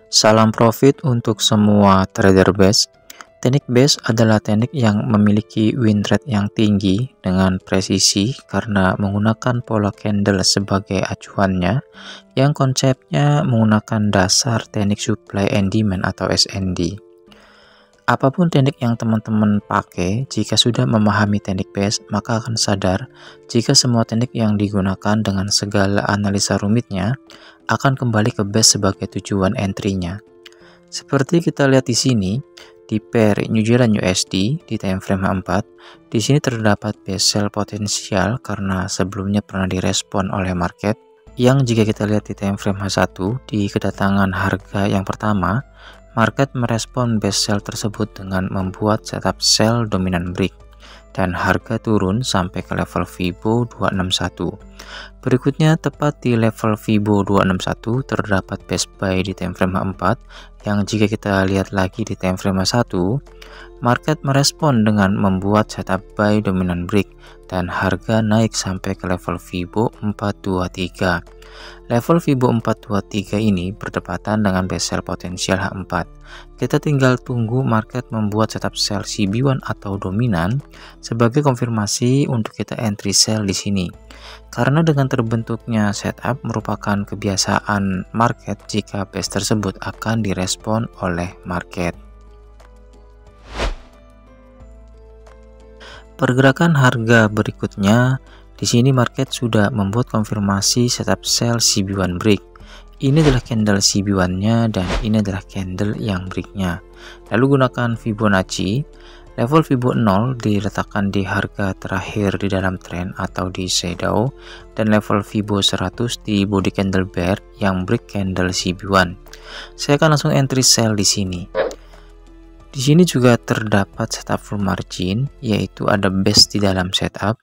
Salam profit untuk semua trader base. Teknik base adalah teknik yang memiliki win rate yang tinggi dengan presisi karena menggunakan pola candle sebagai acuannya, yang konsepnya menggunakan dasar teknik supply and demand atau SND. Apapun teknik yang teman-teman pakai, jika sudah memahami teknik base, maka akan sadar jika semua teknik yang digunakan dengan segala analisa rumitnya akan kembali ke base sebagai tujuan entry-nya. Seperti kita lihat di sini, di pair New Zealand USD di time frame H4, di sini terdapat base sell potensial karena sebelumnya pernah direspon oleh market, yang jika kita lihat di time frame H1 di kedatangan harga yang pertama, market merespon base sell tersebut dengan membuat setup sell dominan break dan harga turun sampai ke level Fibo 261. Berikutnya tepat di level Fibo 261 terdapat base buy di time frame H4 yang jika kita lihat lagi di time frame H1, market merespon dengan membuat setup buy dominan break dan harga naik sampai ke level Fibo 423. Level Fibo 423 ini berdepatan dengan base sell potensial H4. Kita tinggal tunggu market membuat setup sell CB1 atau dominan sebagai konfirmasi untuk kita entry sell di sini. Karena dengan terbentuknya setup merupakan kebiasaan market jika base tersebut akan direspon oleh market. Pergerakan harga berikutnya, di sini market sudah membuat konfirmasi setup sell CB1 break. Ini adalah candle CB1-nya dan ini adalah candle yang break-nya. Lalu gunakan Fibonacci. Level Fibo 0 diletakkan di harga terakhir di dalam trend atau di shadow, dan level Fibo 100 di body candle bear yang break candle CB1. Saya akan langsung entry sell di sini. Di sini juga terdapat setup full margin, yaitu ada base di dalam setup.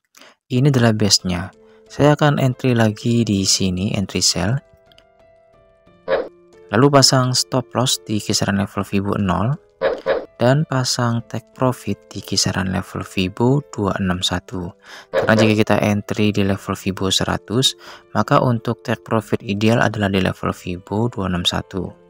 Ini adalah base-nya. Saya akan entry lagi di sini, entry sell. Lalu pasang stop loss di kisaran level Fibo 0 dan pasang take profit di kisaran level Fibo 261. Karena jika kita entry di level Fibo 100, maka untuk take profit ideal adalah di level Fibo 261.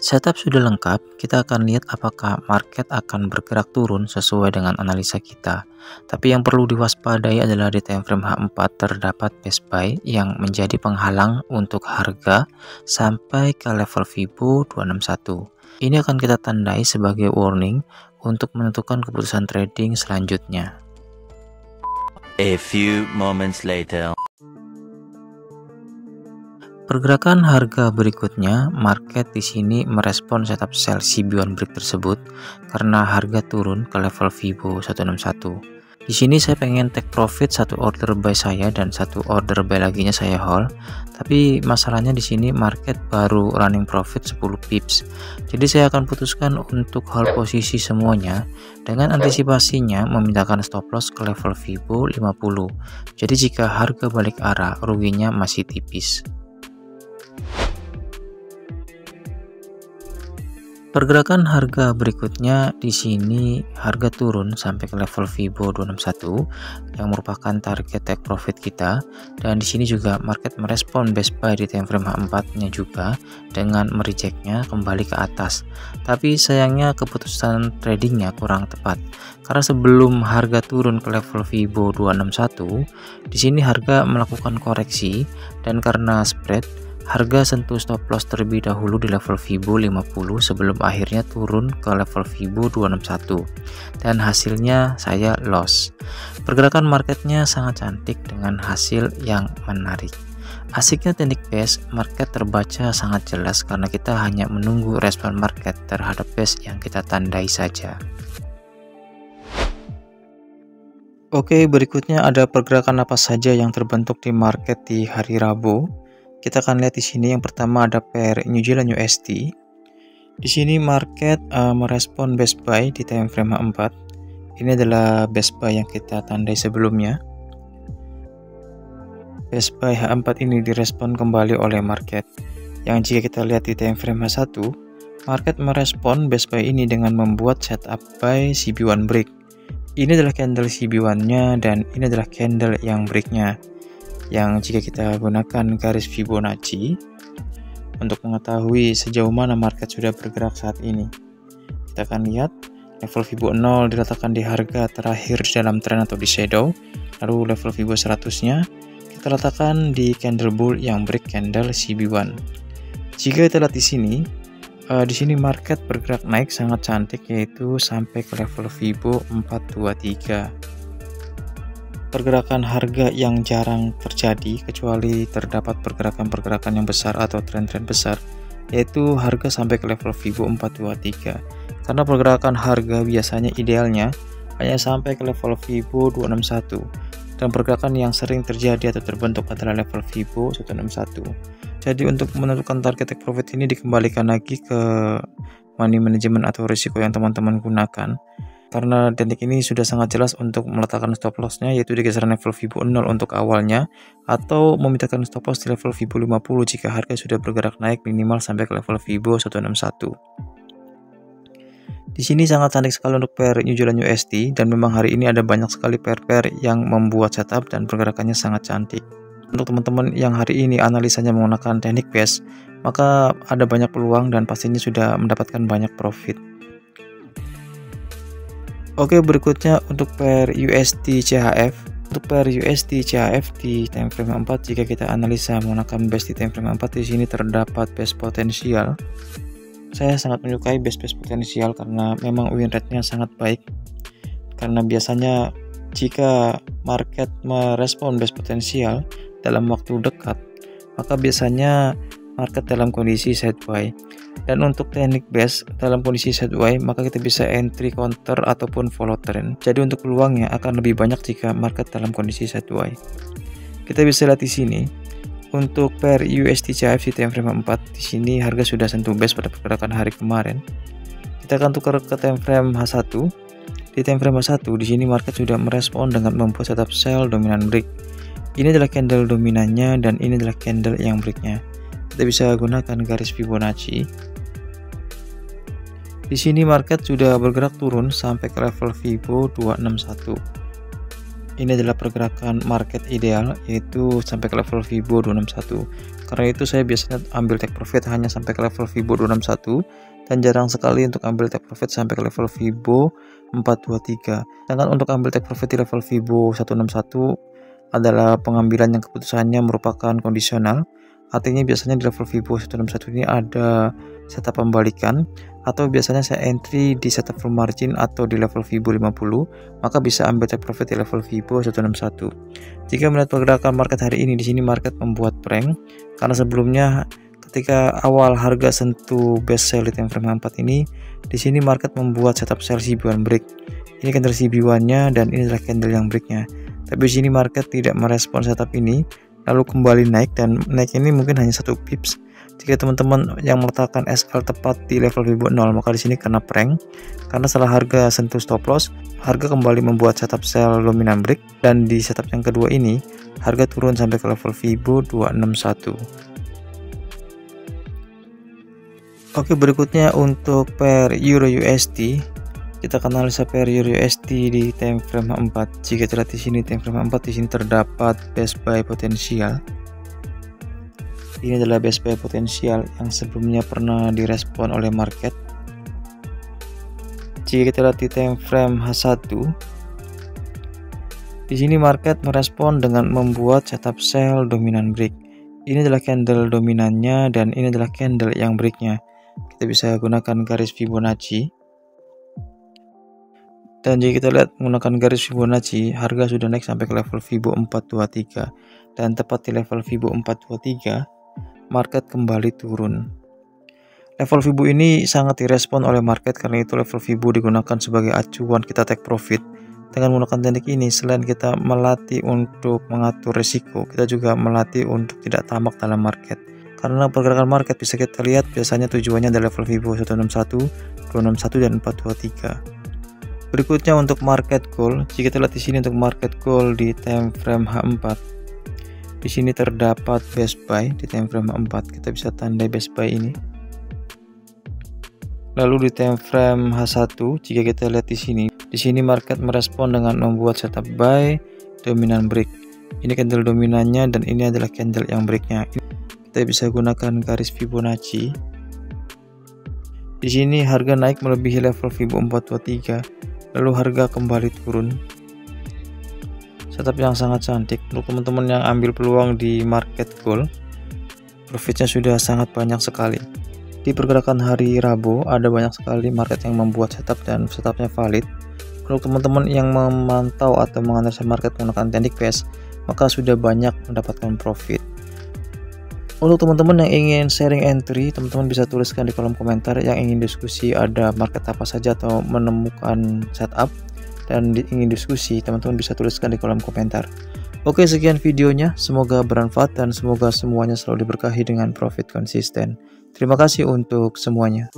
Setup sudah lengkap, kita akan lihat apakah market akan bergerak turun sesuai dengan analisa kita. Tapi yang perlu diwaspadai adalah di time frame H4 terdapat base buy yang menjadi penghalang untuk harga sampai ke level Fibo 261. Ini akan kita tandai sebagai warning untuk menentukan keputusan trading selanjutnya. A few moments later. Pergerakan harga berikutnya, market di sini merespon setup sell CB1 break tersebut karena harga turun ke level Fibo 161. Di sini saya pengen take profit satu order buy saya dan satu order buy laginya saya hold. Tapi masalahnya di sini market baru running profit 10 pips. Jadi saya akan putuskan untuk hold posisi semuanya dengan antisipasinya memindahkan stop loss ke level Fibo 50. Jadi jika harga balik arah, ruginya masih tipis. Pergerakan harga berikutnya, di sini harga turun sampai ke level Fibo 261 yang merupakan target take profit kita, dan di sini juga market merespon base buy di time frame H4-nya juga dengan merejectnya kembali ke atas. Tapi sayangnya keputusan tradingnya kurang tepat. Karena sebelum harga turun ke level Fibo 261, di sini harga melakukan koreksi dan karena spread harga sentuh stop loss terlebih dahulu di level Fibo 50 sebelum akhirnya turun ke level Fibo 261 dan hasilnya saya loss. Pergerakan marketnya sangat cantik dengan hasil yang menarik. Asiknya teknik base, market terbaca sangat jelas karena kita hanya menunggu respon market terhadap base yang kita tandai saja. Oke, berikutnya ada pergerakan apa saja yang terbentuk di market di hari Rabu. Kita akan lihat di sini yang pertama ada pair New Zealand USD. Di sini market merespon base buy di time frame H4. Ini adalah base buy yang kita tandai sebelumnya. Base buy H4 ini direspon kembali oleh market. Yang jika kita lihat di time frame H1, market merespon base buy ini dengan membuat setup buy CB1 break. Ini adalah candle CB1-nya dan ini adalah candle yang break-nya. Yang jika kita gunakan garis Fibonacci, untuk mengetahui sejauh mana market sudah bergerak saat ini. Kita akan lihat level Fibo 0 diletakkan di harga terakhir dalam tren atau di shadow. Lalu level Fibo 100-nya kita letakkan di candle bull yang break candle CB1. Jika kita lihat di sini market bergerak naik sangat cantik, yaitu sampai ke level Fibo 423. Pergerakan harga yang jarang terjadi kecuali terdapat pergerakan-pergerakan yang besar atau tren-tren besar, yaitu harga sampai ke level Fibo 423. Karena pergerakan harga biasanya idealnya hanya sampai ke level Fibo 261. Dan pergerakan yang sering terjadi atau terbentuk adalah level Fibo 161. Jadi untuk menentukan target take profit ini dikembalikan lagi ke money management atau risiko yang teman-teman gunakan. Karena teknik ini sudah sangat jelas untuk meletakkan stop loss-nya, yaitu di kisaran level Fibo 0 untuk awalnya, atau memintakan stop loss di level Fibo 50 jika harga sudah bergerak naik minimal sampai ke level Fibo 161. Di sini sangat cantik sekali untuk pair New Zealand USD, dan memang hari ini ada banyak sekali pair-pair yang membuat setup dan pergerakannya sangat cantik. Untuk teman-teman yang hari ini analisanya menggunakan teknik base, maka ada banyak peluang dan pastinya sudah mendapatkan banyak profit. Oke, berikutnya untuk pair USD CHF. Untuk pair USD CHF di time frame 4, jika kita analisa menggunakan base di time frame 4, di sini terdapat base potensial. Saya sangat menyukai base potensial karena memang win rate-nya sangat baik. Karena biasanya jika market merespon base potensial dalam waktu dekat, maka biasanya market dalam kondisi sideways. Dan untuk teknik base dalam kondisi sideways, maka kita bisa entry, counter, ataupun follow trend. Jadi untuk peluangnya akan lebih banyak jika market dalam kondisi sideways. Kita bisa lihat di sini. Untuk pair USD CHF di time frame 4, di sini harga sudah sentuh base pada pergerakan hari kemarin. Kita akan tukar ke time frame H1. Di time frame H1, di sini market sudah merespon dengan membuat setup sell dominan break. Ini adalah candle dominannya dan ini adalah candle yang breaknya. Kita bisa gunakan garis Fibonacci. Di sini market sudah bergerak turun sampai ke level Fibo 261. Ini adalah pergerakan market ideal, yaitu sampai ke level Fibo 261. Karena itu saya biasanya ambil take profit hanya sampai ke level Fibo 261 dan jarang sekali untuk ambil take profit sampai ke level Fibo 423. Sedangkan untuk ambil take profit di level Fibo 161 adalah pengambilan yang keputusannya merupakan kondisional. Artinya biasanya di level Fibo 161 ini ada setup pembalikan, atau biasanya saya entry di setup full margin atau di level Fibo 50, maka bisa ambil take profit di level Fibo 161. Jika melihat pergerakan market hari ini, di sini market membuat prank karena sebelumnya ketika awal harga sentuh base sell di time frame 4 ini, di sini market membuat setup sell CB1 break. Ini candle CB1-nya dan ini adalah candle yang breaknya. Tapi di sini market tidak merespon setup ini, lalu kembali naik, dan naik ini mungkin hanya 1 pips. Jika teman-teman yang meletakkan SL tepat di level Fibo 0, maka di sini kena prank karena setelah harga sentuh stop loss, harga kembali membuat setup sell dominan break, dan di setup yang kedua ini harga turun sampai ke level Fibo 261. Oke, berikutnya untuk pair Euro USD. Kita akan analisa pair Euro USD di time frame 4. Jika kita lihat di sini time frame 4, di sini terdapat base buy potensial. Ini adalah base buy potensial yang sebelumnya pernah direspon oleh market. Jika kita lihat di time frame H1, di sini market merespon dengan membuat setup sell dominan break. Ini adalah candle dominannya dan ini adalah candle yang breaknya. Kita bisa gunakan garis Fibonacci. Dan jika kita lihat menggunakan garis Fibonacci, harga sudah naik sampai ke level Fibo 423, dan tepat di level Fibo 423 market kembali turun. Level Fibo ini sangat direspon oleh market, karena itu level Fibo digunakan sebagai acuan kita take profit. Dengan menggunakan teknik ini, selain kita melatih untuk mengatur risiko, kita juga melatih untuk tidak tamak dalam market. Karena pergerakan market bisa kita lihat biasanya tujuannya adalah level Fibo 161, 261 dan 423. Berikutnya untuk market goal. Jika kita lihat di sini untuk market goal di time frame H4, di sini terdapat base buy di time frame 4. Kita bisa tandai base buy ini. Lalu di time frame H1, jika kita lihat di sini market merespon dengan membuat setup buy dominan break. Ini candle dominannya dan ini adalah candle yang breaknya. kita bisa gunakan garis Fibonacci. Di sini harga naik melebihi level Fibo 423, lalu harga kembali turun. Setup yang sangat cantik untuk teman-teman yang ambil peluang di market gold. Profitnya sudah sangat banyak sekali. Di pergerakan hari Rabu ada banyak sekali market yang membuat setup dan setupnya valid. Untuk teman-teman yang memantau atau menganalisa market menggunakan teknik base, maka sudah banyak mendapatkan profit. Untuk teman-teman yang ingin sharing entry, teman-teman bisa tuliskan di kolom komentar yang ingin diskusi ada market apa saja atau menemukan setup dan ingin diskusi, teman-teman bisa tuliskan di kolom komentar. Oke, sekian videonya, semoga bermanfaat dan semoga semuanya selalu diberkahi dengan profit konsisten. Terima kasih untuk semuanya.